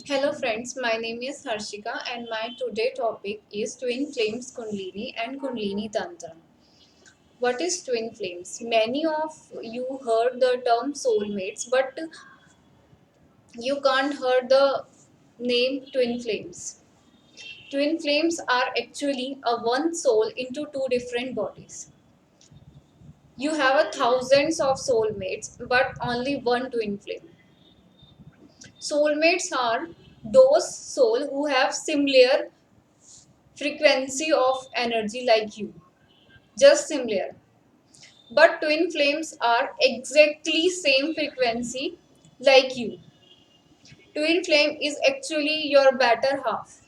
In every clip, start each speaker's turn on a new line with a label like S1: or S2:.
S1: Hello friends, my name is Harshika and my today topic is twin flames Kundalini and Kundalini Tantra. What is twin flames? Many of you heard the term soulmates, but you can't heard the name twin flames. Twin flames are actually a one soul into two different bodies. You have a thousands of soulmates, but only one twin flame. Soulmates are those soul who have similar frequency of energy like you, just similar, but twin flames are exactly same frequency like you. Twin flame is actually your better half.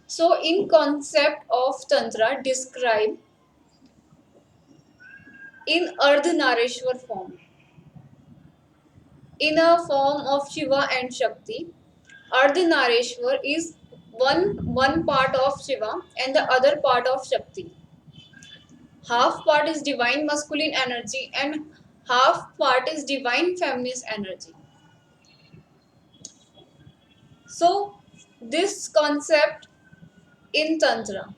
S1: So in concept of tantra describe in ardhanarishwar form, in a form of shiva and shakti. Ardhanarishwar is one part of shiva and the other part of shakti. Half part is divine masculine energy and half part is divine feminine energy. So this concept in tantra,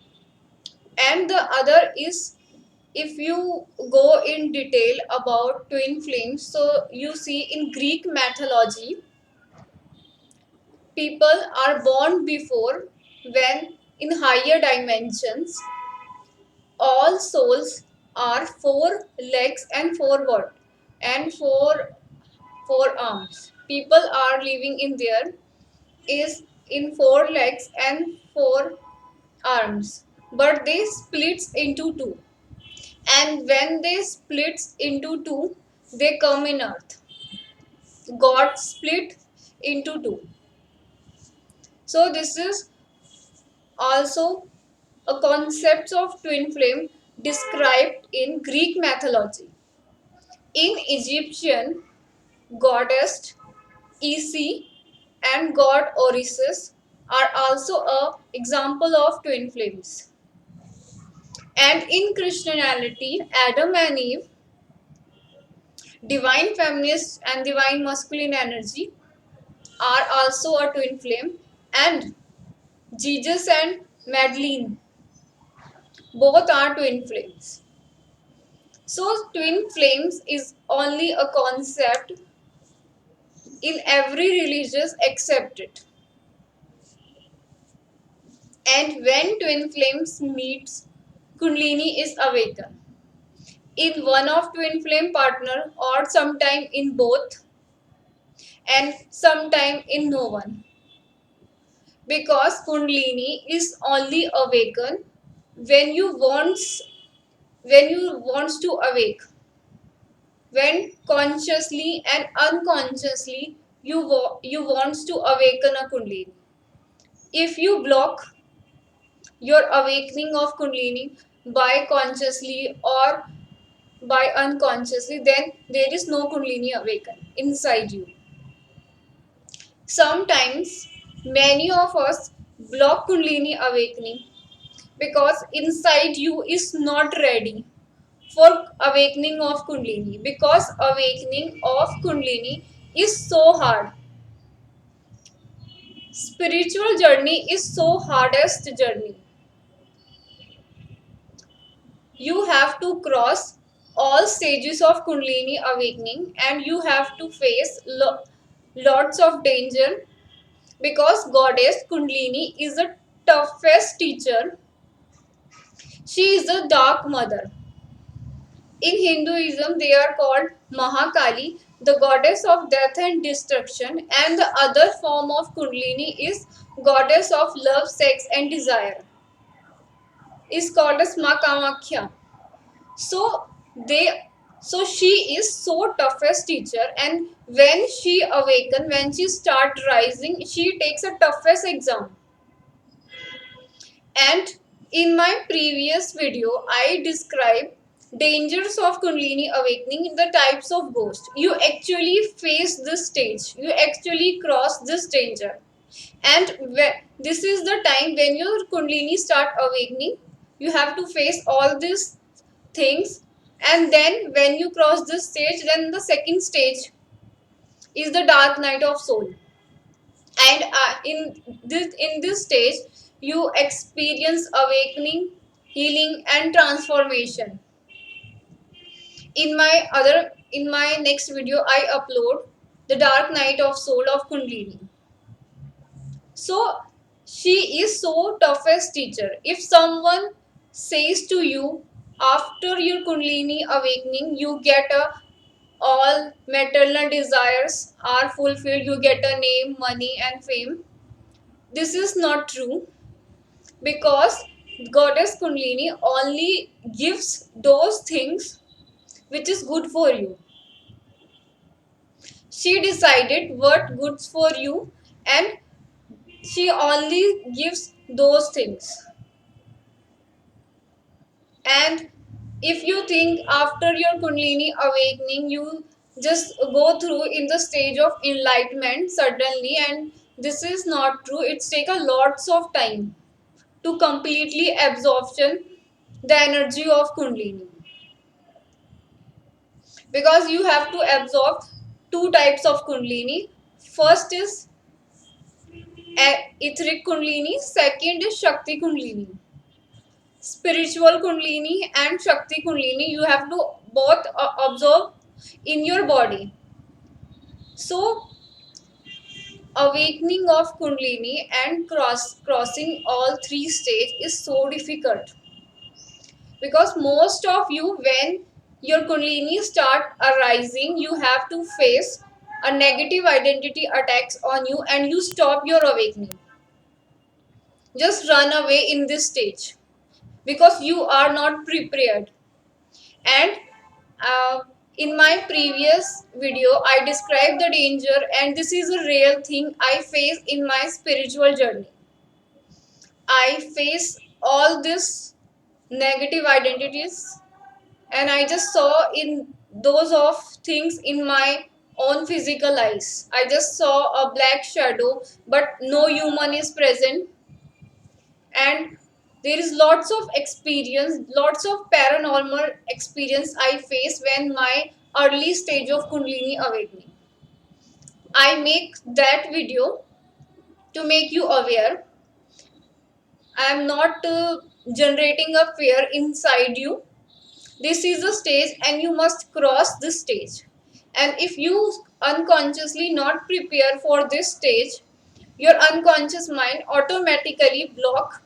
S1: and the other is, if you go in detail about twin flames, so you see in Greek mythology people are born before, when in higher dimensions all souls are four legs and four what and four arms. People are living in there is in four legs and four arms, but they splits into two. And when they splits into two, they come in earth. God split into two. So this is also a concept of twin flame described in Greek mythology. In Egyptian, goddess Isis and god Orisis are also a example of twin flames. And in Christianity, Adam and Eve, divine feminist and divine masculine energy, are also a twin flame, and Jesus and Madeline both are twin flames. So twin flames is only a concept in every religious accept it. And when twin flames meets, Kundalini is awakened. In one of twin flame partner or sometime in both and sometime in no one. Because Kundalini is only awakened when you wants to awake. When consciously and unconsciously you wants to awaken a Kundalini. If you block your awakening of Kundalini by consciously or by unconsciously, then there is no Kundalini awaken inside you. Sometimes many of us block Kundalini awakening because inside you is not ready for awakening of Kundalini, because awakening of Kundalini is so hard. Spiritual journey is so hardest journey. You have to cross all stages of Kundalini awakening and you have to face lots of danger, because goddess Kundalini is the toughest teacher. She is the dark mother. In Hinduism, they are called Mahakali, the goddess of death and destruction, and the other form of Kundalini is goddess of love, sex, and desire. Is called as Ma Kamakhya. So they, so she is so toughest teacher, and when she awaken, when she start rising, she takes a toughest exam. And in my previous video, I described dangers of Kundalini awakening in the types of ghost. You actually face this stage. You actually cross this danger. And this is the time when your Kundalini start awakening. You have to face all these things. And then when you cross this stage, then the second stage is the dark night of soul. And in this stage you experience awakening, healing, and transformation. In my next video I upload the dark night of soul of Kundalini. So she is so toughest teacher. If someone says to you after your Kundalini awakening you get a all maternal desires are fulfilled, you get a name, money, and fame, this is not true, because goddess Kundalini only gives those things which is good for you. She decided what goods for you, and she only gives those things. And if you think after your Kundalini awakening you just go through in the stage of enlightenment suddenly, and this is not true. It's take a lots of time to completely absorption the energy of Kundalini, because you have to absorb two types of Kundalini. First is etheric Kundalini, second is Shakti Kundalini. Spiritual Kundalini and Shakti Kundalini, you have to both observe in your body. So, awakening of Kundalini and crossing all three stages is so difficult, because most of you, when your Kundalini start arising, you have to face a negative identity attacks on you, and you stop your awakening. Just run away in this stage because you are not prepared. And uh, in my previous video I described the danger, and this is a real thing I face in my spiritual journey. I face all these negative identities, and I just saw in those of things in my own physical eyes. I just saw a black shadow, but no human is present. And there is lots of experience, lots of paranormal experience I face when my early stage of Kundalini awakening. I make that video to make you aware. I am not generating a fear inside you. This is a stage and you must cross this stage. And if you unconsciously not prepare for this stage, your unconscious mind automatically block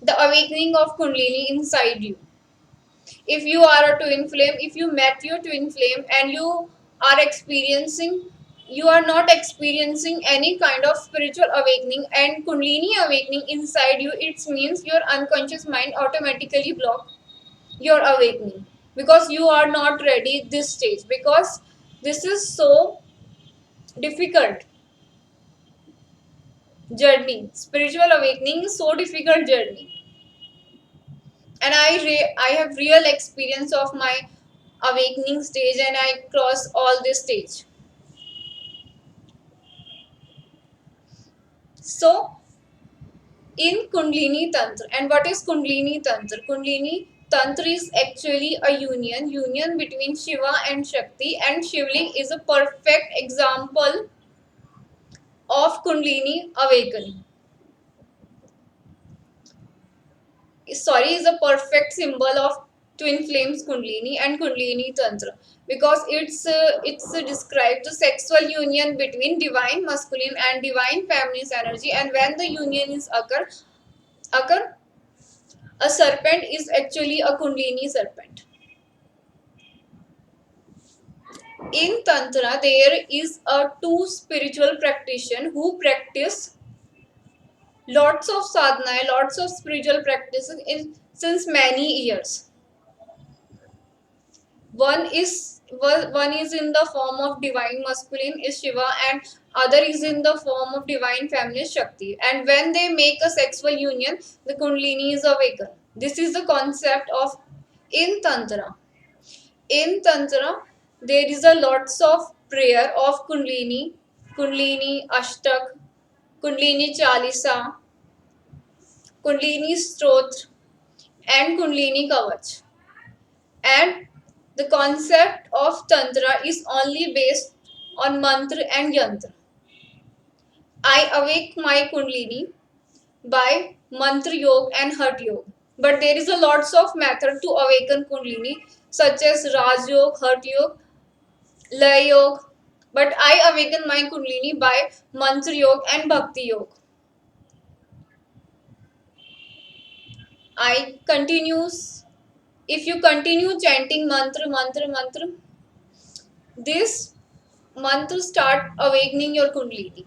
S1: the awakening of Kundalini inside you. If you are a twin flame, if you met your twin flame and you are not experiencing any kind of spiritual awakening and Kundalini awakening inside you, it means your unconscious mind automatically block your awakening, because you are not ready this stage, because this is so difficult journey. Spiritual awakening is so difficult journey, and I have real experience of my awakening stage, and I cross all this stage. So in Kundalini Tantra, and what is Kundalini Tantra? Kundalini Tantra is actually a union between Shiva and Shakti, and Shivling is a perfect example of Kundalini awakening. Sorry, is a perfect symbol of twin flames Kundalini and Kundalini Tantra, because it's described the sexual union between divine masculine and divine feminine energy, and when the union is occur, a serpent is actually a Kundalini serpent. In Tantra, there is a two spiritual practitioner who practice lots of sadhana, lots of spiritual practices since many years. One is in the form of divine masculine is Shiva, and other is in the form of divine feminine Shakti. And when they make a sexual union, the Kundalini is awakened. This is the concept of in Tantra. In Tantra, there is a lots of prayer of Kundalini, Kundalini Ashtak, Kundalini Chalisa, Kundalini Stotra, and Kundalini Kavach. And the concept of Tantra is only based on mantra and yantra. I awake my kundalini by mantra yoga and hat yoga. But there is a lots of method to awaken kundalini, such as raj yoga, hat yoga, lay yoga. But I awaken my kundalini by mantra yoga and bhakti yoga. I continues. If you continue chanting mantra, this mantra start awakening your kundalini.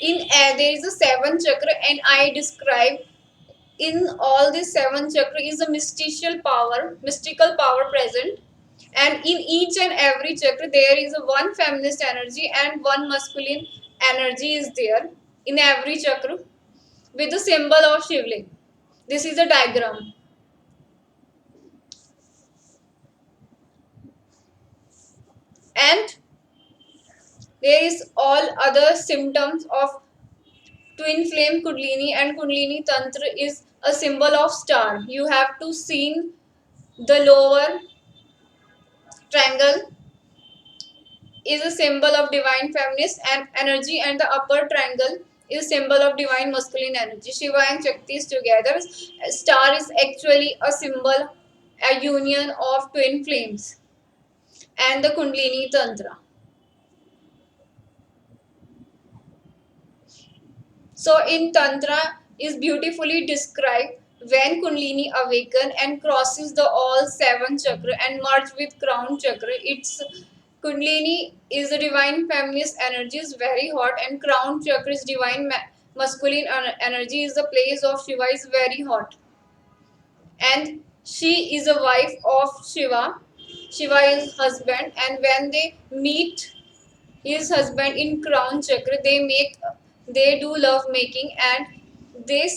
S1: In there is a seven chakra, and I describe in all these seven chakra is a mystical power present, and in each and every chakra there is a one feminist energy and one masculine energy is there in every chakra with the symbol of shivling. This is a diagram, and there is all other symptoms of twin flame kundalini, and kundalini tantra is a symbol of star. You have to see the lower triangle is a symbol of divine feminine and energy, and the upper triangle is a symbol of divine masculine energy. Shiva and Shakti is together. A star is actually a symbol, a union of twin flames, and the Kundalini Tantra. So in Tantra is beautifully described when Kundalini awaken and crosses the all seven chakra and merge with crown chakra. It's Kundalini is the divine feminist energy is very hot, and crown chakra is divine masculine energy is the place of Shiva is very hot, and she is a wife of Shiva. Shiva is husband, and when they meet his husband in crown chakra, they do love making, and they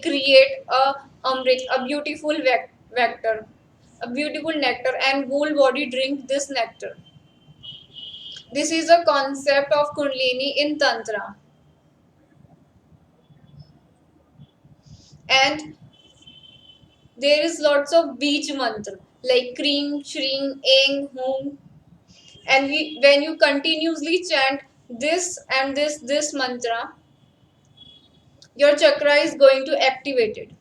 S1: create a amrit, a beautiful vector, a beautiful nectar, and whole body drink this nectar. This is a concept of kundalini in tantra, and there is lots of beach mantra like cream shring eng hum, and when you continuously chant this and this mantra, your chakra is going to activate it.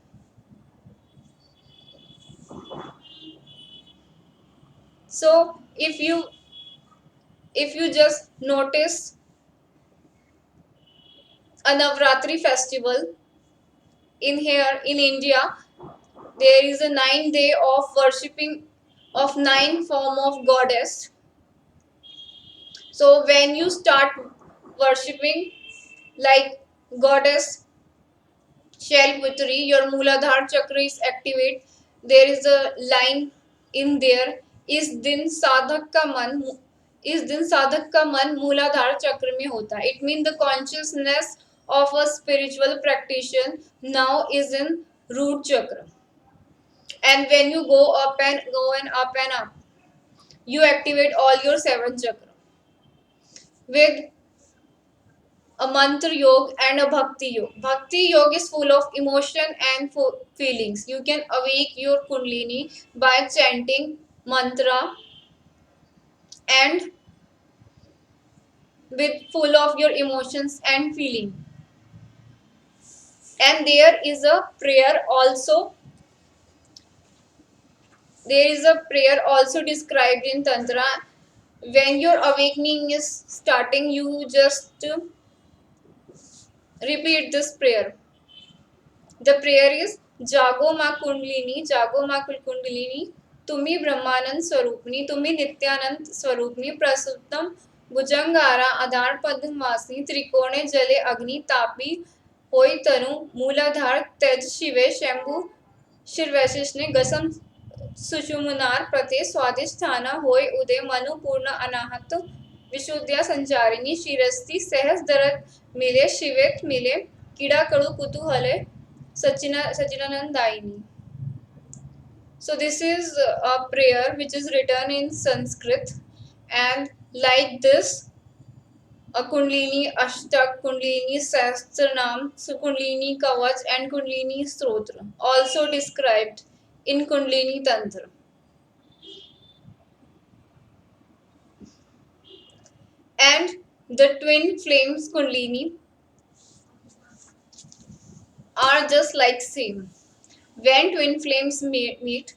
S1: So if you just notice a Navratri festival in here in India, there is a 9 day of worshipping of 9 form of goddess. So when you start worshipping like goddess Shalputri, your Mooladhara chakra is activate. There is a line in there. इस दिन साधक का मन मूलाधार चक्र में होता है. It means the consciousness of a spiritual practitioner now is in root chakra. And when you go up and up, you activate all your seven chakra with a mantra yoga and a bhakti yoga. Bhakti yoga is full of emotion and feelings. You can awake your kundalini by chanting mantra and with full of your emotions and feeling. And there is a prayer also. There is a prayer also described in tantra. When your awakening is starting, you just repeat this prayer. The prayer is जागो माँ कुंडलिनी, जागो माँ कुंडलिनी, तुम्ही ब्रह्मानंद स्वरूपनी, तुम्ही नित्यानंद स्वरूपनी, प्रसुप्तम भुजंगारा आधार पद्मवासिनी, त्रिकोणे जले अग्नि तापी होय तनु, मूलाधार तेज शिवे शंभु शिरवैशिष्णे गसम सुषुम्नार प्रते स्वादिष्ठाना होय उदय मनु पूर्ण अनाहत विशुद्ध्या संचारिणी शिरस्ति सहस दरद मिले शिवेत मिले कीड़ा कड़ु कुतूहले Sachinanandayini. So this is a prayer which is written in Sanskrit, and like this, a Kundalini Ashtak, Kundalini Sahasranam, Kundalini Kavach, and Kundalini Stotra also described in Kundalini Tantra. And the twin flames Kundalini are just like same. When twin flames meet,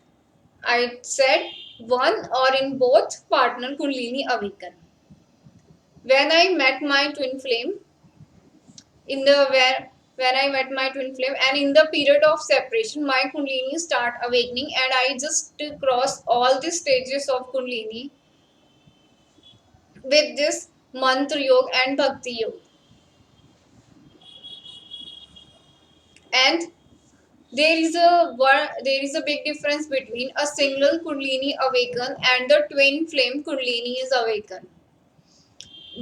S1: I said one or in both partner Kundalini awaken. When I met my twin flame, in the when I met my twin flame, and in the period of separation, my Kundalini start awakening, and I just cross all the stages of Kundalini with this mantra yoga and bhakti yoga. And there is a big difference between a single Kundalini awaken and the twin flame Kundalini is awaken.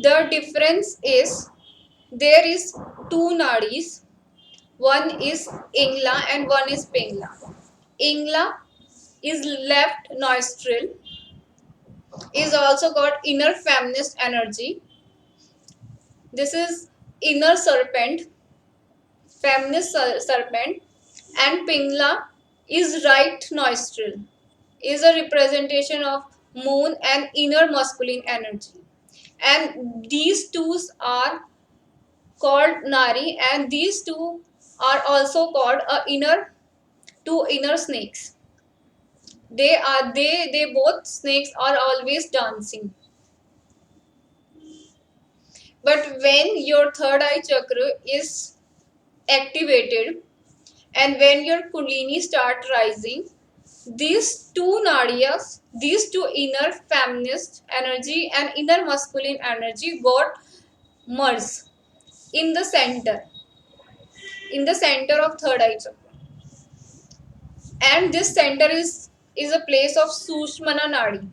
S1: The difference is there is two nadis. One is Ingla and one is Pingla. Ingla is left nostril, is also called inner feminist energy. This is inner serpent, feminist serpent, and Pingla is right nostril, is a representation of moon and inner masculine energy. And these two are called Nari, and these two are also called two inner snakes. They both snakes are always dancing. But when your third eye chakra is activated and when your Kundalini start rising, these two nadiyas, these two inner feminist energy and inner masculine energy got merged in the center of third eye chakra. And this center is a place of Sushmana Nadi.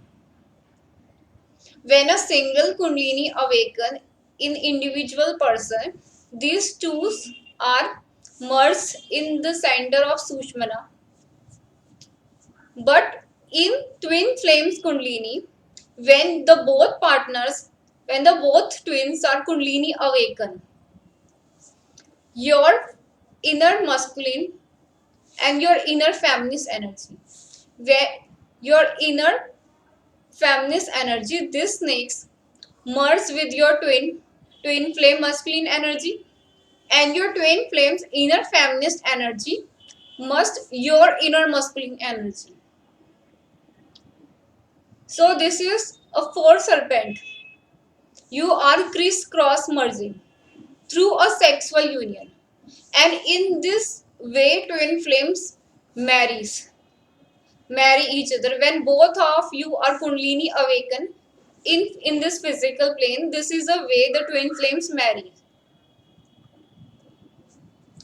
S1: When a single Kundalini awaken in individual person, these two are merged in the center of Sushmana. But in twin flames Kundalini, when the both twins are Kundalini awaken, your inner masculine and your inner feminist energy, where your inner feminist energy, this snakes merge with your twin flame masculine energy, and your twin flames inner feminist energy must your inner masculine energy. So this is a four serpent. You are crisscross merging through a sexual union, and in this way twin flames marry each other. When both of you are Kundalini awaken in this physical plane, this is the way the twin flames marry.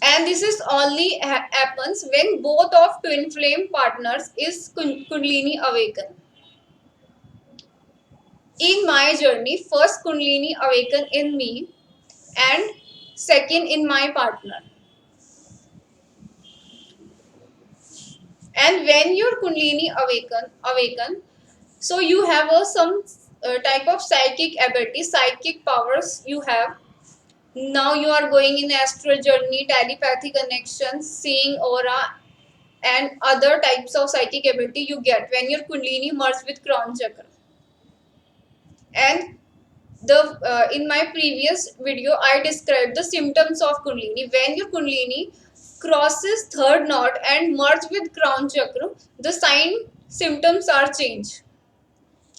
S1: And this is only happens when both of twin flame partners is Kundalini awaken. In my journey, first Kundalini awaken in me and second in my partner. And when your Kundalini awaken, so you have some type of psychic ability, psychic powers you have. Now you are going in astral journey, telepathy connection, seeing aura, and other types of psychic ability you get when your Kundalini merges with crown chakra. And in my previous video, I described the symptoms of Kundalini. When your Kundalini crosses third knot and merge with crown chakra, the symptoms are changed.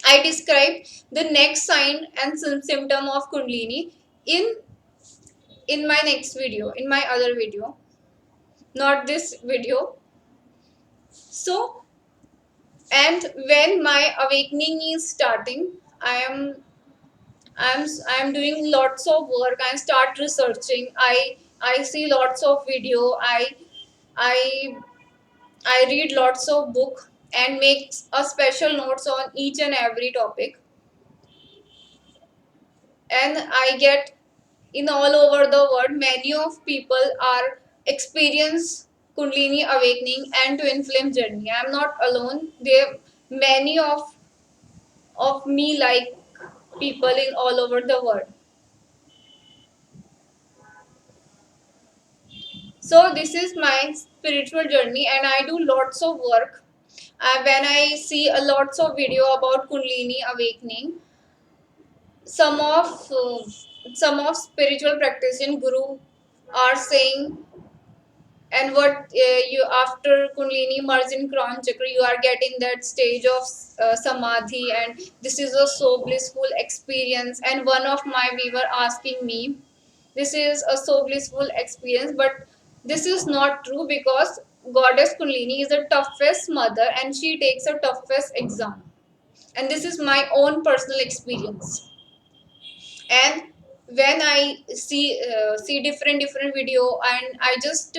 S1: I described the next sign and symptom of Kundalini in my next video, in my other video, not this video. So, and when my awakening is starting, I'm doing lots of work. I start researching. I see lots of video. I I read lots of book and make a special notes on each and every topic. And I get in all over the world, many of people are experience Kundalini awakening and twin flame journey. I'm not alone. There many of me like people in all over the world. So this is my spiritual journey, and I do lots of work. When I see a lots of video about Kundalini awakening, some of spiritual practitioner guru are saying, and what you after kundalini merge in crown chakra, you are getting that stage of samadhi, and this is a so blissful experience. And one of my viewer asking me, this is a so blissful experience, but this is not true, because goddess kundalini is the toughest mother and she takes a toughest exam. And this is my own personal experience. And when I see different video, and I just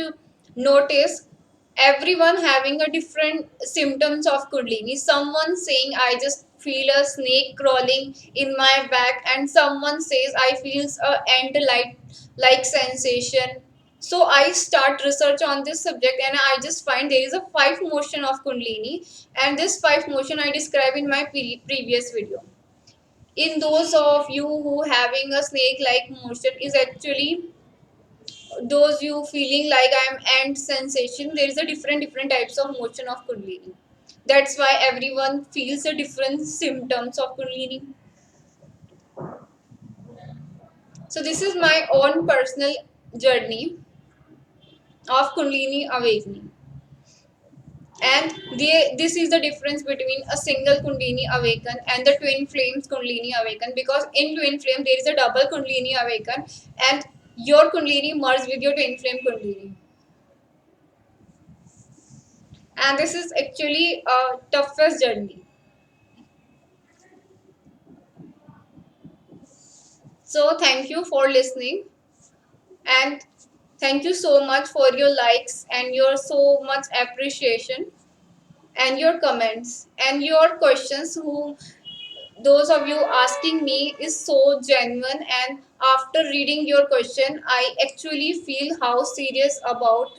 S1: notice everyone having a different symptoms of kundalini. Someone saying I just feel a snake crawling in my back, and someone says I feels a ant like sensation. So I start research on this subject, and I just find there is a five motion of kundalini, and this five motion I describe in my previous video. In those of you who having a snake like motion is actually those you feeling like I'm ant sensation. There is a different types of motion of kundalini. That's why everyone feels a different symptoms of kundalini. So this is my own personal journey of kundalini awakening. And this is the difference between a single kundalini awaken and the twin flames kundalini awaken, because in twin flame there is a double kundalini awaken, and your kundalini merge with your twin flame kundalini. And this is actually a toughest journey. So thank you for listening, and thank you so much for your likes and your so much appreciation and your comments and your questions. Who those of you asking me is so genuine, and after reading your question I actually feel how serious about,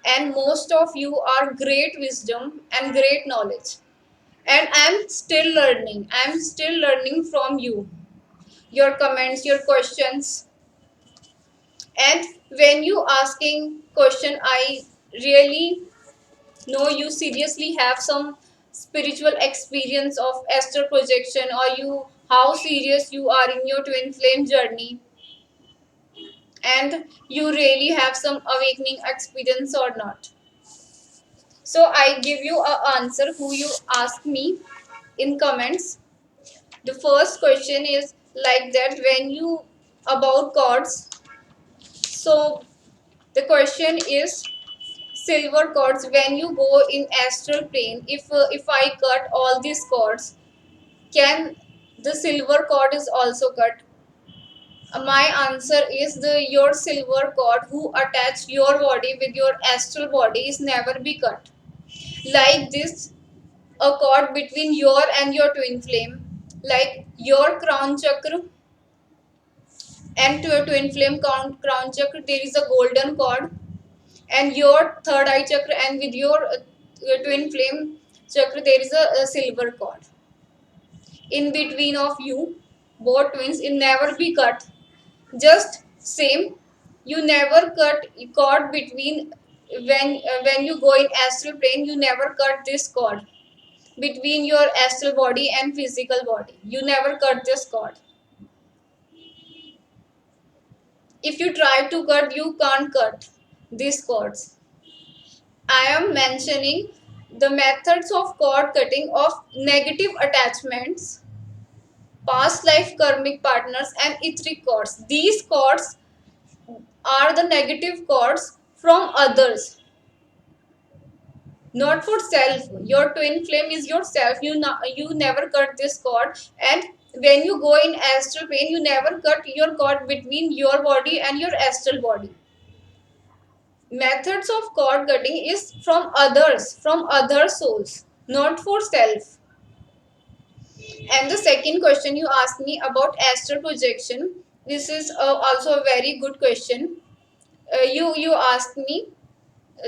S1: and most of you are great wisdom and great knowledge, and I'm still learning from you, your comments, your questions. And when you asking question, I really know you seriously have some spiritual experience of astral projection, or you how serious you are in your twin flame journey, and you really have some awakening experience or not. So I give you a answer who you ask me in comments. The first question is like that, when you about cords. So the question is, silver cords, when you go in astral plane, if I cut all these cords, can the silver cord is also cut? My answer is, the your silver cord who attach your body with your astral body is never be cut. Like this, a cord between your and your twin flame, like your crown chakra and to your twin flame crown chakra, there is a golden cord, and your third eye chakra and with your twin flame chakra there is a silver cord. In between of you, both twins, it never be cut. Just same, you never cut cord between, when you go in astral plane, you never cut this cord between your astral body and physical body. You never cut this cord. If you try to cut, you can't cut these cords. I am mentioning the methods of cord cutting of negative attachments, past life karmic partners, and etheric cords. These cords are the negative cords from others, not for self. Your twin flame is yourself. You never cut this cord, and when you go in astral plane, you never cut your cord between your body and your astral body. Methods of cord cutting is from others, from other souls, not for self. And the second question you asked me about astral projection, this is also a very good question. You asked me,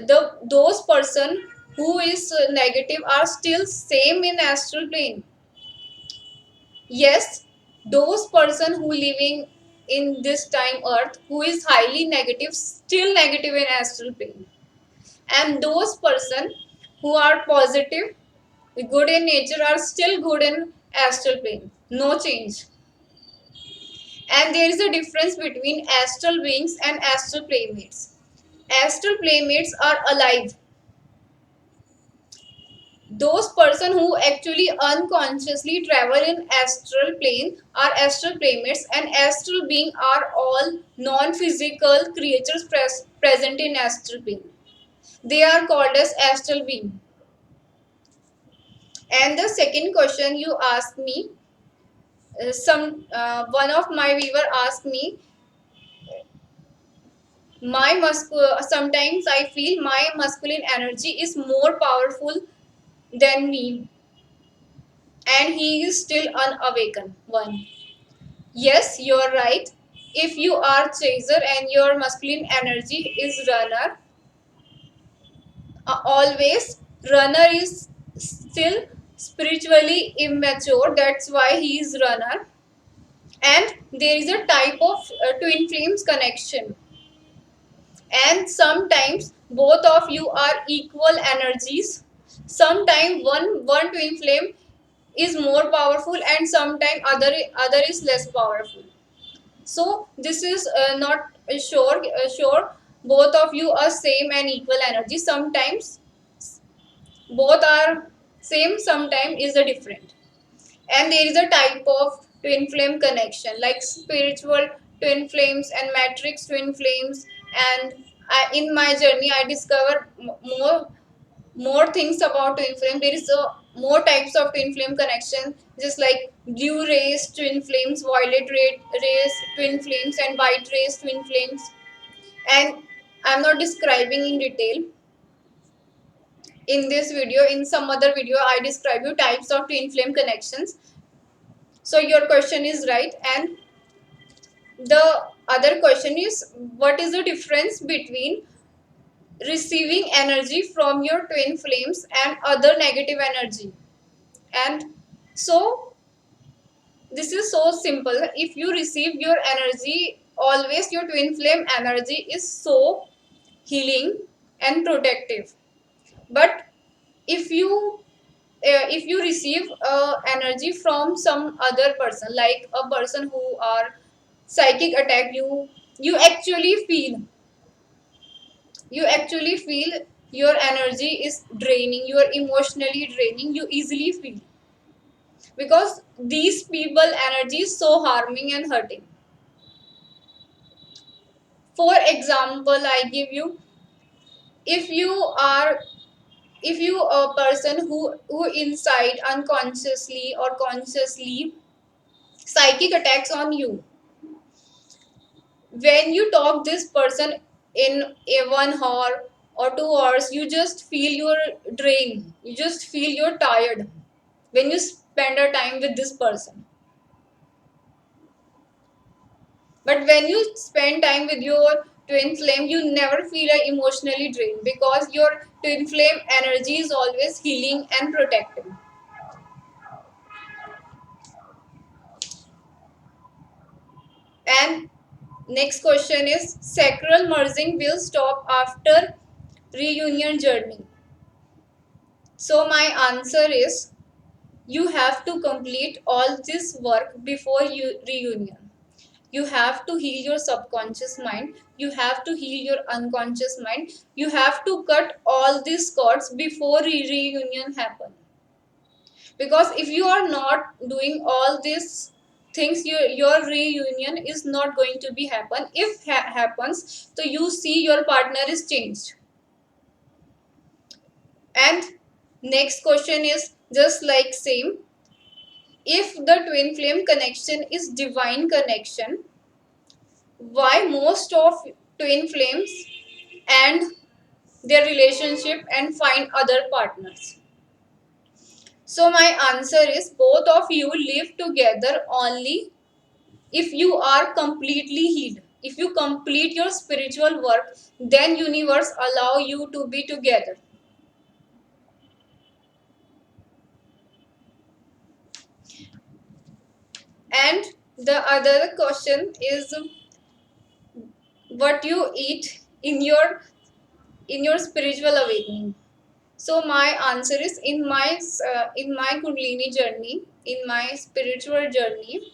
S1: the those person who is negative are still same in astral plane. Yes, those person who living in this time earth who is highly negative, still negative in astral plane, and those person who are positive, good in nature, are still good in astral plane. No change. And there is a difference between astral beings and astral playmates. Astral playmates are alive. Those person who actually unconsciously travel in astral plane are astral playmates, and astral being are all non-physical creatures present in astral plane. They are called as astral being. And the second question you asked me, some one of my viewer asked me, sometimes I feel my masculine energy is more powerful than me, and he is still unawakened one. Yes, you're right. If you are chaser and your masculine energy is runner, always runner is still spiritually immature. That's why he is runner. And there is a type of twin flames connection. And sometimes both of you are equal energies. Sometimes one twin flame is more powerful, and sometimes other is less powerful. So this is not sure both of you are same and equal energy. Sometimes both are same, sometimes is a different. And there is a type of twin flame connection like spiritual twin flames and matrix twin flames. And in my journey I discovered more things about twin flame. There is a more types of twin flame connection, just like blue rays twin flames, violet rays twin flames, and white rays twin flames. And I'm not describing in detail in this video. In some other video I describe you types of twin flame connections. So your question is right. And the other question is, what is the difference between receiving energy from your twin flames and other negative energy? And so this is so simple. If you receive your energy, always your twin flame energy is so healing and protective. But if you receive energy from some other person, like a person who are psychic attack you, you actually feel your energy is draining, you are emotionally draining, you easily feel, because these people energy is so harming and hurting. For example, I give you, if you are if you a person who inside unconsciously or consciously psychic attacks on you, when you talk this person in a 1 hour or 2 hours, you just feel your drain, you just feel you're tired when you spend a time with this person. But when you spend time with your twin flame, you never feel emotionally drained, because your twin flame energy is always healing and protecting. And next question is, sacral merging will stop after reunion journey. So my answer is, you have to complete all this work before you reunion. You have to heal your subconscious mind, you have to heal your unconscious mind, you have to cut all these cords before reunion happen. Because if you are not doing all these things, your reunion is not going to be happen. If happens, so you see your partner is changed. And next question is just like same, if the twin flame connection is divine connection, why most of twin flames end their relationship and find other partners? So my answer is, both of you live together only if you are completely healed. If you complete your spiritual work, then universe allow you to be together. And the other question is, what you eat in your spiritual awakening. So my answer is, in my Kundalini journey, in my spiritual journey,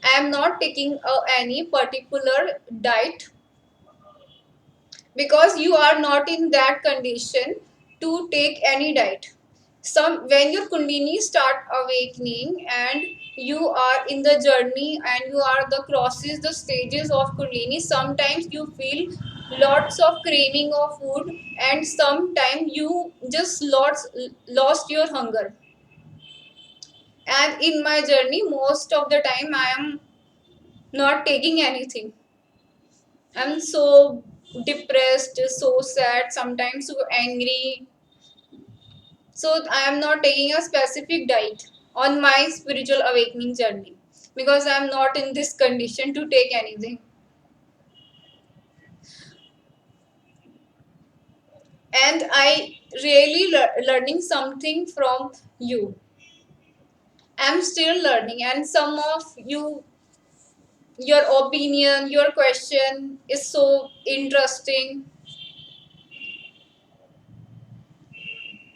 S1: I am not taking any particular diet, because you are not in that condition to take any diet. Some When your kundalini start awakening and you are in the journey and you are the crosses the stages of kundalini, sometimes you feel lots of craving of food, and sometimes you just lost your hunger. And in my journey, most of the time I am not taking anything. I'm so depressed, so sad, sometimes so angry. So I am not taking a specific diet on my spiritual awakening journey, because I am not in this condition to take anything. And I really learning something from you. I'm still learning, and some of you, your opinion, your question is so interesting,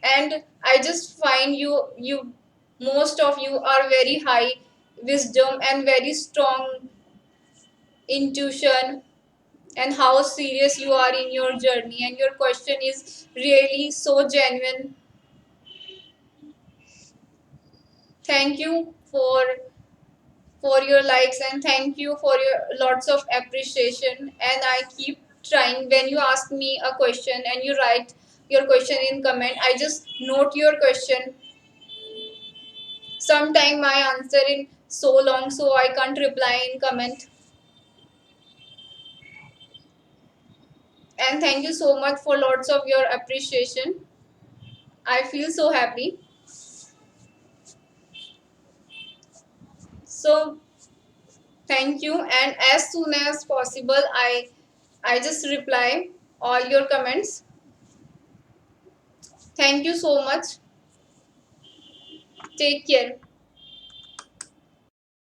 S1: and I just find you most of you are very high wisdom and very strong intuition, and how serious you are in your journey, and your question is really so genuine. Thank you for your likes, and thank you for your lots of appreciation. And I keep trying. When you ask me a question and you write your question in comment, I just note your question. Sometime my answer in so long, so I can't reply in comment. And thank you so much for lots of your appreciation. I feel so happy. So thank you, and as soon as possible I just reply all your comments. Thank you so much. Take care.